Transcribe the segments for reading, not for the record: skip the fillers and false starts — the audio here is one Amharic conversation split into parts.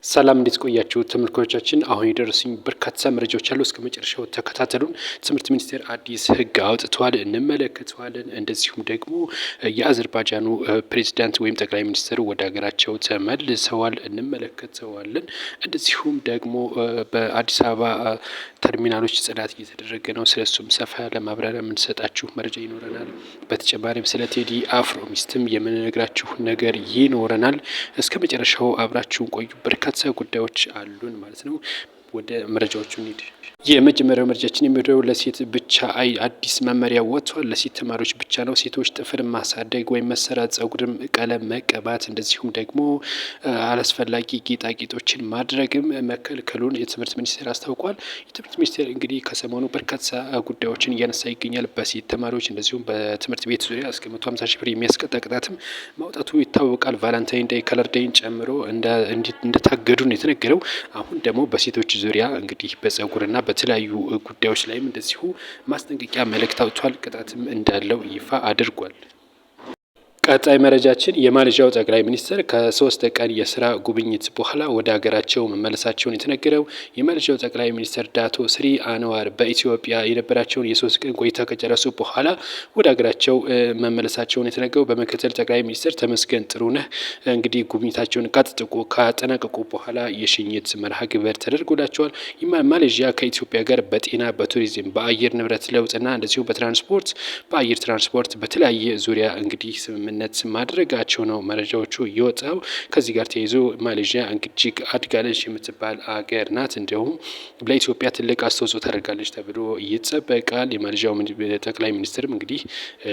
ሰላም እንዴት ቆያችሁ ተመልካቾቻችን? አሁን የደረሱኝ በርካታ መረጃዎች አሉ። እስከ መጨረሻው ተከታተሉን። ትምህርት ሚኒስቴር አዲስ ሕግ አውጥተዋል፣ እንመለከተዋለን። እንደዚሁም ደግሞ የአዘርባጃኑ ፕሬዚዳንት ወይም ጠቅላይ ሚኒስትር ወደ ሀገራቸው ተመልሰዋል፣ እንመለከተዋለን። እንደዚሁም ደግሞ በአዲስ አበባ ተርሚናሎች ጽዳት እየተደረገ ነው። ስለሱም ሰፋ ያለ ማብራሪያ የምንሰጣችሁ መረጃ ይኖረናል። በተጨማሪም ስለ ቴዲ አፍሮ ሚስትም የምንነግራችሁ ነገር ይኖረናል። እስከ መጨረሻው አብራችሁን ቆዩ። በርካታ ጉዳዮች አሉን ማለት ነው። ወደ መረጃዎቹ እንሂድ። የመጀመሪያው መረጃችን የሚሄደው ለሴት ብቻ አዲስ መመሪያ ወጥቷል። ለሴት ተማሪዎች ብቻ ነው። ሴቶች ጥፍር ማሳደግ ወይም መሰራት፣ ጸጉርም ቀለም መቀባት፣ እንደዚሁም ደግሞ አላስፈላጊ ጌጣጌጦችን ማድረግም መከልከሉን የትምህርት ሚኒስቴር አስታውቋል። የትምህርት ሚኒስቴር እንግዲህ ከሰሞኑ በርካታ ጉዳዮችን እያነሳ ይገኛል። በሴት ተማሪዎች እንደዚሁም በትምህርት ቤት ዙሪያ እስከ 150 ሺህ ብር የሚያስቀጣ ቅጣትም ማውጣቱ ይታወቃል። ቫላንታይን ዴይ፣ ከለር ዴይን ጨምሮ እንደታገዱ ነው የተነገረው። አሁን ደግሞ በሴቶች ዙሪያ እንግዲህ በጸጉርና በተለያዩ ጉዳዮች ላይም እንደዚሁ ማስጠንቀቂያ መልእክት አውጥቷል። ቅጣትም እንዳለው ይፋ አድርጓል። ቀጣይ መረጃችን የማሌዥያው ጠቅላይ ሚኒስትር ከ3 ቀን የስራ ጉብኝት በኋላ ወደ ሀገራቸው መመለሳቸውን የተነገረው። የማሌዥያው ጠቅላይ ሚኒስትር ዳቶ ስሪ አንዋር በኢትዮጵያ የነበራቸውን የ3 ቀን ቆይታ ከጨረሱ በኋላ ወደ ሀገራቸው መመለሳቸውን የተነገረው። በምክትል ጠቅላይ ሚኒስትር ተመስገን ጥሩነህ እንግዲህ ጉብኝታቸውን ካጠናቀቁ በኋላ የሽኝት መርሃ ግብር ተደርጎላቸዋል። ማሌዥያ ከኢትዮጵያ ጋር በጤና፣ በቱሪዝም፣ በአየር ንብረት ለውጥና እንደዚሁም በትራንስፖርት በአየር ትራንስፖርት በተለያየ ዙሪያ እንግዲህ ስምምነት ማድረጋቸው ነው መረጃዎቹ የወጣው። ከዚህ ጋር ተይዞ ማሌዥያ እጅግ አድጋለች የምትባል አገር ናት። እንዲሁም ለኢትዮጵያ ትልቅ አስተዋጽኦ ታደርጋለች ተብሎ ይጠበቃል። የማሌዥያው ጠቅላይ ሚኒስትርም እንግዲህ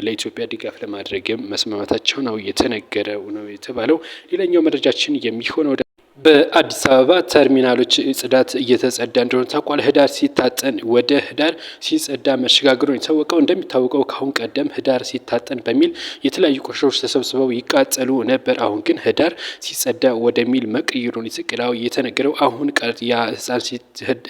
ለኢትዮጵያ ድጋፍ ለማድረግም መስማማታቸው ነው የተነገረው ነው የተባለው። ሌላኛው መረጃችን የሚሆነው በአዲስ አበባ ተርሚናሎች ጽዳት እየተጸዳ እንደሆነ ታውቋል። ህዳር ሲታጠን ወደ ህዳር ሲጸዳ መሸጋገሩን የታወቀው። እንደሚታወቀው ከአሁን ቀደም ህዳር ሲታጠን በሚል የተለያዩ ቆሻሻዎች ተሰብስበው ይቃጠሉ ነበር። አሁን ግን ህዳር ሲጸዳ ወደሚል መቀየሩን የተቀላው የተነገረው። አሁን ያ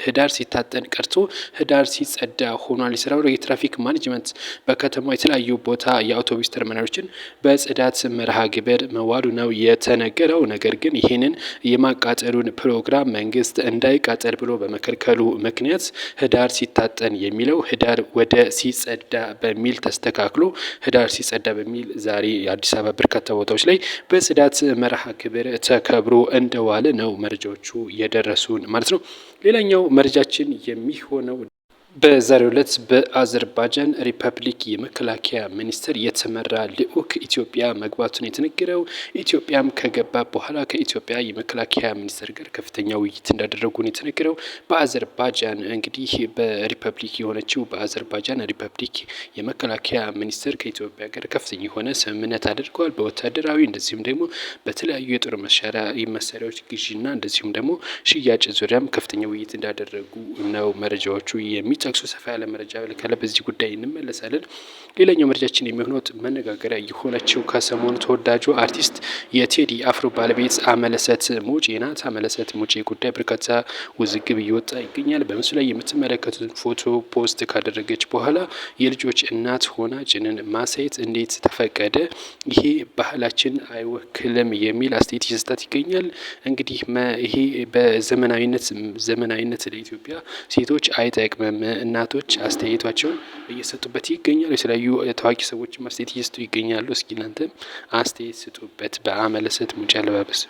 ህዳር ሲታጠን ቀርቶ ህዳር ሲጸዳ ሆኗል። የስራው የትራፊክ ማኔጅመንት በከተማ የተለያዩ ቦታ የአውቶቡስ ተርሚናሎችን በጽዳት መርሃ ግብር መዋሉ ነው የተነገረው። ነገር ግን ይህንን የማቃጠሉን ፕሮግራም መንግስት እንዳይቃጠል ብሎ በመከልከሉ ምክንያት ህዳር ሲታጠን የሚለው ህዳር ወደ ሲጸዳ በሚል ተስተካክሎ ህዳር ሲጸዳ በሚል ዛሬ የአዲስ አበባ በርካታ ቦታዎች ላይ በጽዳት መርሃ ግብር ተከብሮ እንደዋለ ነው መረጃዎቹ የደረሱን ማለት ነው። ሌላኛው መረጃችን የሚሆነው በዛሬው ዕለት በአዘርባጃን ሪፐብሊክ የመከላከያ ሚኒስቴር የተመራ ልዑክ ኢትዮጵያ መግባቱን የተነገረው። ኢትዮጵያም ከገባ በኋላ ከኢትዮጵያ የመከላከያ ሚኒስቴር ጋር ከፍተኛ ውይይት እንዳደረጉን የተነገረው። በአዘርባጃን እንግዲህ በሪፐብሊክ የሆነችው በአዘርባጃን ሪፐብሊክ የመከላከያ ሚኒስቴር ከኢትዮጵያ ጋር ከፍተኛ የሆነ ስምምነት አድርገዋል። በወታደራዊ እንደዚሁም ደግሞ በተለያዩ የጦር መሳሪያዎች ግዢና እንደዚሁም ደግሞ ሽያጭ ዙሪያም ከፍተኛ ውይይት እንዳደረጉ ነው መረጃዎቹ ጠቅሶ ሰፋ ያለ መረጃ ካለ በዚህ ጉዳይ እንመለሳለን። ሌላኛው መረጃችን የሚሆነው መነጋገሪያ የሆነችው ከሰሞኑ ተወዳጁ አርቲስት የቴዲ አፍሮ ባለቤት አመለሰት ሙጬ ናት። አመለሰት ሙጬ ጉዳይ በርካታ ውዝግብ እየወጣ ይገኛል። በምስሉ ላይ የምትመለከቱትን ፎቶ ፖስት ካደረገች በኋላ የልጆች እናት ሆና ጭንን ማሳየት እንዴት ተፈቀደ? ይሄ ባህላችን አይወክልም የሚል አስተያየት እየሰጣት ይገኛል። እንግዲህ ይሄ በዘመናዊነት ለኢትዮጵያ ሴቶች አይጠቅምም። እናቶች አስተያየቷቸውን እየሰጡበት ይገኛሉ። የተለያዩ ታዋቂ ሰዎች አስተያየት እየሰጡ ይገኛሉ። እስኪ እናንተ አስተያየት ስጡበት በአመለሰት ሙጬ አለባበስ።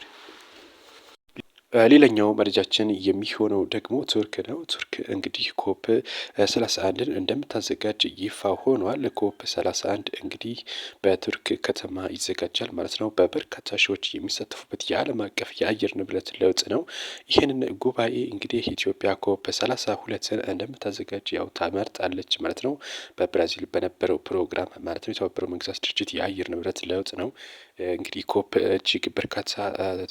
ሌላኛው መረጃችን የሚሆነው ደግሞ ቱርክ ነው። ቱርክ እንግዲህ ኮፕ 31ን እንደምታዘጋጅ ይፋ ሆኗል። ኮፕ 31 እንግዲህ በቱርክ ከተማ ይዘጋጃል ማለት ነው። በበርካታ ሺዎች የሚሳተፉበት የዓለም አቀፍ የአየር ንብረት ለውጥ ነው። ይህንን ጉባኤ እንግዲህ ኢትዮጵያ ኮፕ 32ን እንደምታዘጋጅ ያው ታመርጣለች ማለት ነው። በብራዚል በነበረው ፕሮግራም ማለት ነው። የተባበሩት መንግስታት ድርጅት የአየር ንብረት ለውጥ ነው እንግዲህ ኮፕ እጅግ በርካታ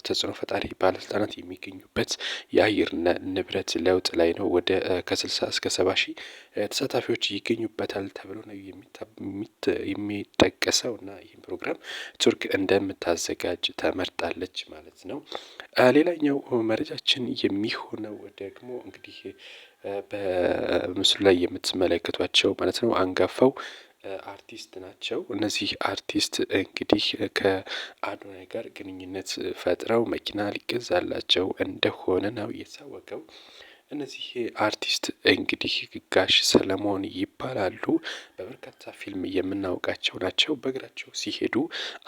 ተጽዕኖ ፈጣሪ ባለስልጣናት የሚገኙበት የአየር ንብረት ለውጥ ላይ ነው። ወደ ከ60 እስከ 70 ሺህ ተሳታፊዎች ይገኙበታል ተብሎ ነው የሚጠቀሰው እና ይህን ፕሮግራም ቱርክ እንደምታዘጋጅ ተመርጣለች ማለት ነው። ሌላኛው መረጃችን የሚሆነው ደግሞ እንግዲህ በምስሉ ላይ የምትመለከቷቸው ማለት ነው አንጋፋው አርቲስት ናቸው። እነዚህ አርቲስት እንግዲህ ከአዶናይ ጋር ግንኙነት ፈጥረው መኪና ሊገዛላቸው እንደሆነ ነው የታወቀው። እነዚህ አርቲስት እንግዲህ ጋሽ ሰለሞን ይባላሉ። በበርካታ ፊልም የምናውቃቸው ናቸው። በእግራቸው ሲሄዱ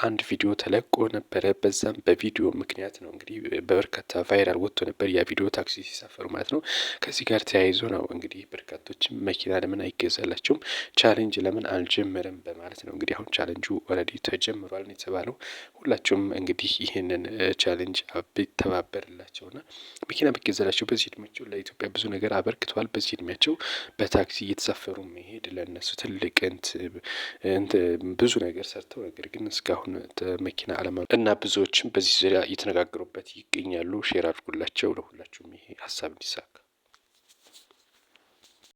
አንድ ቪዲዮ ተለቆ ነበረ። በዛም በቪዲዮ ምክንያት ነው እንግዲህ በበርካታ ቫይራል ወጥቶ ነበር ያ ቪዲዮ ታክሲ ሲሳፈሩ ማለት ነው። ከዚህ ጋር ተያይዞ ነው እንግዲህ በርካቶችም መኪና ለምን አይገዛላቸውም፣ ቻሌንጅ ለምን አልጀመረም በማለት ነው እንግዲህ አሁን ቻሌንጁ ኦልሬዲ ተጀምሯል ነው የተባለው። ሁላችሁም እንግዲህ ይህንን ቻሌንጅ ቢተባበርላቸውና መኪና ቢገዛላቸው በዚህ እድሜያቸው ለኢትዮጵያ ብዙ ነገር አበርክተዋል። በዚህ እድሜያቸው በታክሲ እየተሳፈሩ መሄድ ለእነሱ ትልቅ ብዙ ነገር ሰርተው ነገር ግን እስካሁን መኪና አለማ እና ብዙዎችም በዚህ ዙሪያ እየተነጋገሩበት ይገኛሉ። ሼር አድርጉላቸው ለሁላችሁም ይሄ ሀሳብ እንዲሳካ